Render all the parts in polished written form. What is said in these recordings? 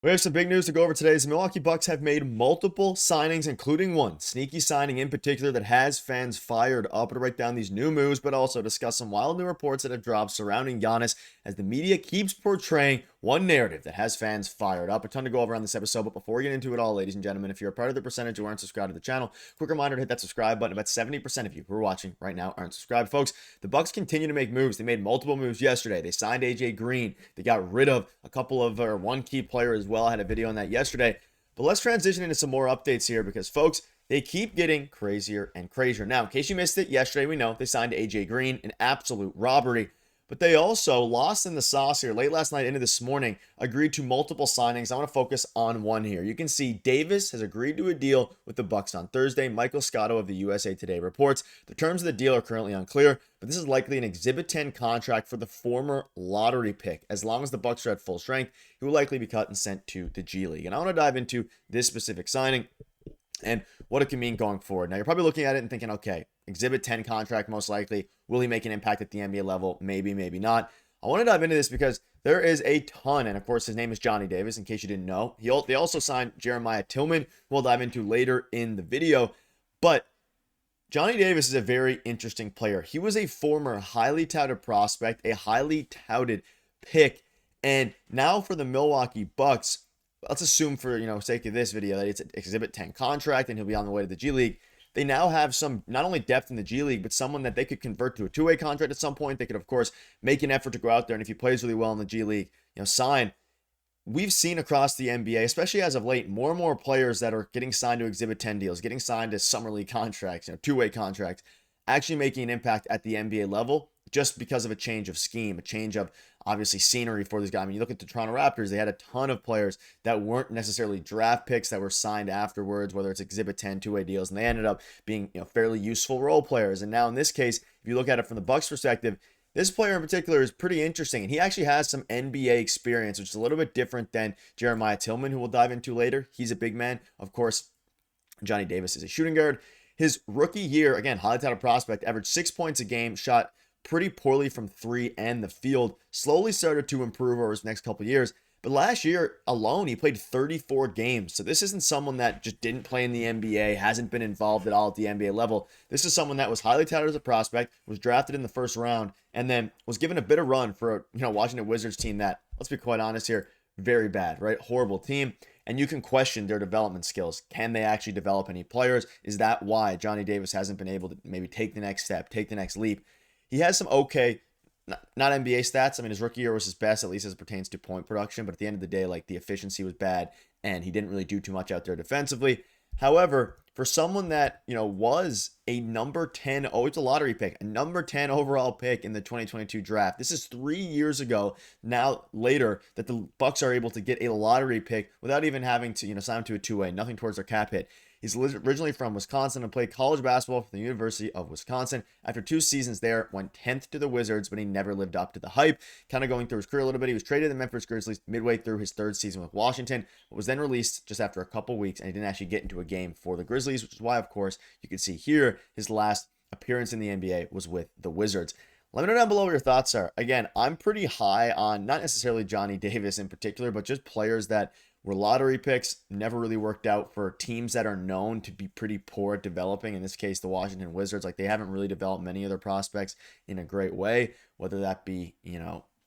We have some big news to go over today. The Milwaukee Bucks have made multiple signings, including one sneaky signing in particular that has fans fired up. To break down these new moves, but also discuss some wild new reports that have dropped surrounding Giannis as the media keeps portraying one narrative that has fans fired up. A ton to go over on this episode, but before we get into it all, ladies and gentlemen, if you're a part of the percentage who aren't subscribed to the channel, quick reminder to hit that subscribe button. About 70% of you who are watching right now aren't subscribed. Folks, the Bucks continue to make moves. They made multiple moves yesterday. They signed AJ Green. They got rid of a couple of one key player as well. I had a video on that yesterday. But let's transition into some more updates here because, folks, they keep getting crazier and crazier. Now, in case you missed it, yesterday we know they signed AJ Green, an absolute robbery. But they also lost in the sauce here late last night into this morning, agreed to multiple signings. I want to focus on one here. You can see Davis has agreed to a deal with the Bucks on Thursday. Michael Scotto of the USA Today reports the terms of the deal are currently unclear, but this is likely an Exhibit 10 contract for the former lottery pick. As long as the Bucks are at full strength, he will likely be cut and sent to the G League. And I want to dive into this specific signing and what it can mean going forward. Now, you're probably looking at it and thinking, okay, Exhibit 10 contract most likely. Will he make an impact at the NBA level? Maybe, maybe not. I want to dive into this because there is a ton, and of course, his name is Johnny Davis, in case you didn't know. They also signed Jeremiah Tillman, who we'll dive into later in the video. But Johnny Davis is a very interesting player. He was a former highly touted prospect, a highly touted pick, and now for the Milwaukee Bucks, let's assume for sake of this video that it's an Exhibit 10 contract and he'll be on the way to the G League. They now have some not only depth in the G League, but someone that they could convert to a two-way contract at some point. They could, of course, make an effort to go out there, and if he plays really well in the G League, sign. We've seen across the NBA, especially as of late, more and more players that are getting signed to Exhibit 10 deals, getting signed to summer league contracts, two-way contracts, actually making an impact at the NBA level just because of a change of scheme, a change of obviously scenery for these guys. I mean, you look at the Toronto Raptors, they had a ton of players that weren't necessarily draft picks that were signed afterwards, whether it's Exhibit 10 two-way deals, and they ended up being fairly useful role players. And now in this case, if you look at it from the Bucks perspective, this player in particular is pretty interesting, and he actually has some NBA experience, which is a little bit different than Jeremiah Tillman, who we'll dive into later. He's a big man. Of course, Johnny Davis is a shooting guard. His rookie year, again, highly touted prospect, averaged 6 points a game, shot pretty poorly from three and the field, slowly started to improve over his next couple years. But last year alone, he played 34 games. So this isn't someone that just didn't play in the NBA, hasn't been involved at all at the NBA level. This is someone that was highly touted as a prospect, was drafted in the first round, and then was given a bit of run for a Washington Wizards team that, let's be quite honest here, very bad, right? Horrible team. And you can question their development skills. Can they actually develop any players? Is that why Johnny Davis hasn't been able to maybe take the next step, take the next leap? He has some okay, not NBA stats. I mean, his rookie year was his best, at least as it pertains to point production. But at the end of the day, the efficiency was bad, and he didn't really do too much out there defensively. However, for someone that, was a number 10, it's a lottery pick, a number 10 overall pick in the 2022 draft. This is 3 years ago, now later, that the Bucks are able to get a lottery pick without even having to, sign him to a two-way, nothing towards their cap hit. He's originally from Wisconsin and played college basketball for the University of Wisconsin. After 2 seasons there, went 10th to the Wizards, but he never lived up to the hype. Kind of going through his career a little bit, he was traded to the Memphis Grizzlies midway through his 3rd season with Washington, but was then released just after a couple weeks, and he didn't actually get into a game for the Grizzlies, which is why, of course, you can see here his last appearance in the NBA was with the Wizards. Let me know down below what your thoughts are. Again, I'm pretty high on not necessarily Johnny Davis in particular, but just players that were lottery picks, never really worked out for teams that are known to be pretty poor at developing. In this case, the Washington Wizards, they haven't really developed many of their prospects in a great way, whether that be,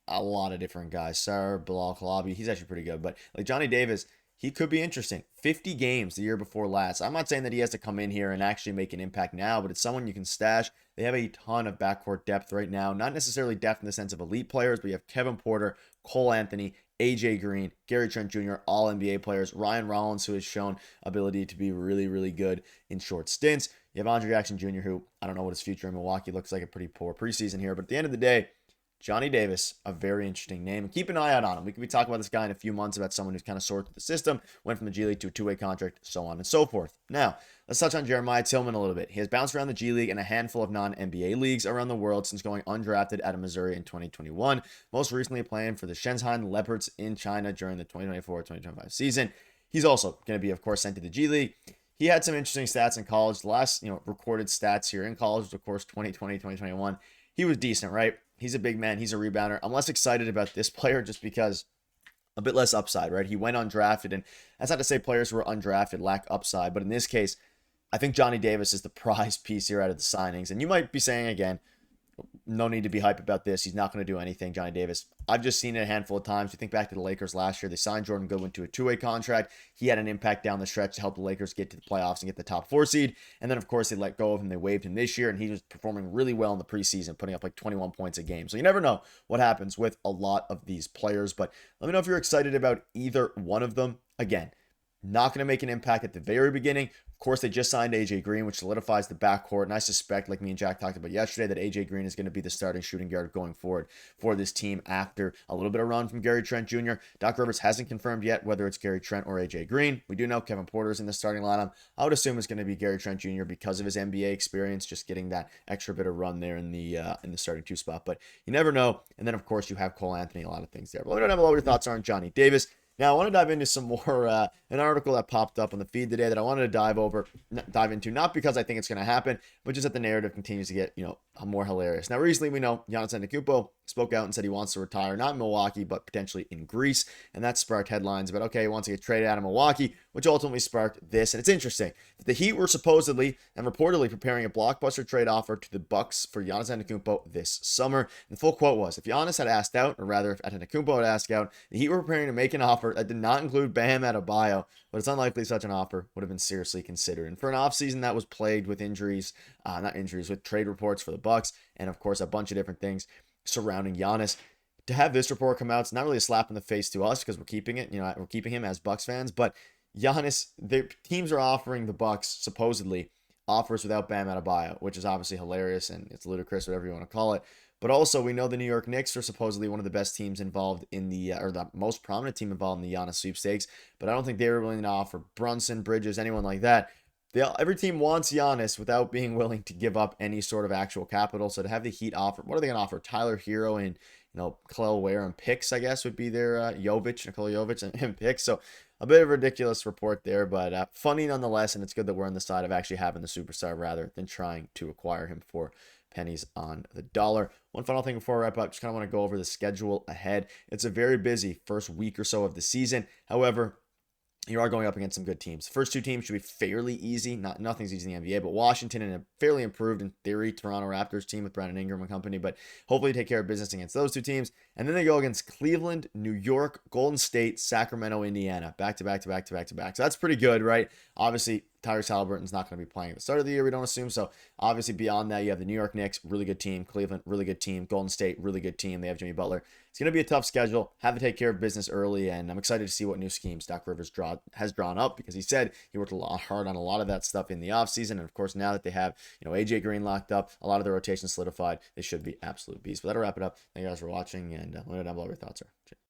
a lot of different guys. Sarah, Bilal Kalabi, he's actually pretty good. But Johnny Davis, he could be interesting. 50 games the year before last. I'm not saying that he has to come in here and actually make an impact now, but it's someone you can stash. They have a ton of backcourt depth right now. Not necessarily depth in the sense of elite players, but you have Kevin Porter, Cole Anthony, AJ Green, Gary Trent Jr., all NBA players. Ryan Rollins, who has shown ability to be really, really good in short stints. You have Andre Jackson Jr., who I don't know what his future in Milwaukee looks like, a pretty poor preseason here. But at the end of the day, Johnny Davis, a very interesting name. Keep an eye out on him. We could be talking about this guy in a few months about someone who's kind of soared through the system, went from the G League to a two-way contract, so on and so forth. Now, let's touch on Jeremiah Tillman a little bit. He has bounced around the G League and a handful of non-NBA leagues around the world since going undrafted out of Missouri in 2021, most recently playing for the Shenzhen Leopards in China during the 2024-2025 season. He's also going to be, of course, sent to the G League. He had some interesting stats in college. The last, recorded stats here in college was, of course, 2020, 2021. He was decent, right? He's a big man. He's a rebounder. I'm less excited about this player just because a bit less upside, right? He went undrafted, and that's not to say players who are undrafted lack upside, but in this case, I think Johnny Davis is the prize piece here out of the signings. And you might be saying again, no need to be hype about this. He's not going to do anything, Johnny Davis. I've just seen it a handful of times. You think back to the Lakers last year. They signed Jordan Goodwin to a two-way contract. He had an impact down the stretch to help the Lakers get to the playoffs and get the top 4 seed. And then, of course, they let go of him. They waived him this year, and he was performing really well in the preseason, putting up like 21 points a game. So you never know what happens with a lot of these players. But let me know if you're excited about either one of them. Again, not going to make an impact at the very beginning. Of course, they just signed AJ Green, which solidifies the backcourt. And I suspect, like me and Jack talked about yesterday, that AJ Green is going to be the starting shooting guard going forward for this team after a little bit of run from Gary Trent Jr. Doc Rivers hasn't confirmed yet whether it's Gary Trent or AJ Green. We do know Kevin Porter's in the starting lineup. I would assume it's going to be Gary Trent Jr. because of his NBA experience, just getting that extra bit of run there in the starting 2 spot. But you never know. And then, of course, you have Cole Anthony, a lot of things there. But let me know what your thoughts are on Johnny Davis. Now, I want to dive into some more, an article that popped up on the feed today that I wanted to dive into, not because I think it's going to happen, but just that the narrative continues to get, more hilarious. Now, recently, we know Giannis Antetokounmpo spoke out and said he wants to retire, not in Milwaukee, but potentially in Greece, and that sparked headlines about, okay, he wants to get traded out of Milwaukee, which ultimately sparked this, and it's interesting. The Heat were supposedly and reportedly preparing a blockbuster trade offer to the Bucks for Giannis Antetokounmpo this summer, and the full quote was, if Giannis had asked out, or rather, if Antetokounmpo had asked out, the Heat were preparing to make an offer that did not include Bam Adebayo, but it's unlikely such an offer would have been seriously considered. And for an offseason that was plagued with with trade reports for the Bucks, and of course a bunch of different things surrounding Giannis, to have this report come out, it's not really a slap in the face to us because we're keeping it, we're keeping him as Bucks fans, but Giannis, the teams are offering the Bucks supposedly offers without Bam Adebayo, which is obviously hilarious and it's ludicrous, whatever you want to call it. But also, we know the New York Knicks are supposedly one of the best teams involved in or the most prominent team involved in the Giannis sweepstakes. But I don't think they were willing to offer Brunson, Bridges, anyone like that. Every team wants Giannis without being willing to give up any sort of actual capital. So to have the Heat offer, what are they going to offer? Tyler Hero and Kel'el Ware and picks, I guess, would be their Nikola Jovic and picks. So a bit of a ridiculous report there, but funny nonetheless. And it's good that we're on the side of actually having the superstar rather than trying to acquire him for pennies on the dollar. One final thing before I wrap up, just kind of want to go over the schedule ahead. It's a very busy first week or so of the season. However, you are going up against some good teams. The first 2 teams should be fairly easy. Nothing's easy in the NBA, but Washington and a fairly improved, in theory, Toronto Raptors team with Brandon Ingram and company, but hopefully take care of business against those 2 teams. And then they go against Cleveland, New York, Golden State, Sacramento, Indiana. Back to back to back to back to back. So that's pretty good, right? Obviously, Tyrese Halliburton's not going to be playing at the start of the year, we don't assume. So obviously beyond that, you have the New York Knicks, really good team. Cleveland, really good team. Golden State, really good team. They have Jimmy Butler. It's going to be a tough schedule. Have to take care of business early, and I'm excited to see what new schemes Doc Rivers has drawn up because he said he worked hard on a lot of that stuff in the offseason. And of course, now that they have AJ Green locked up, a lot of their rotation solidified, they should be absolute beasts. But that'll wrap it up. Thank you guys for watching, and let me know down below what your thoughts are. Cheers.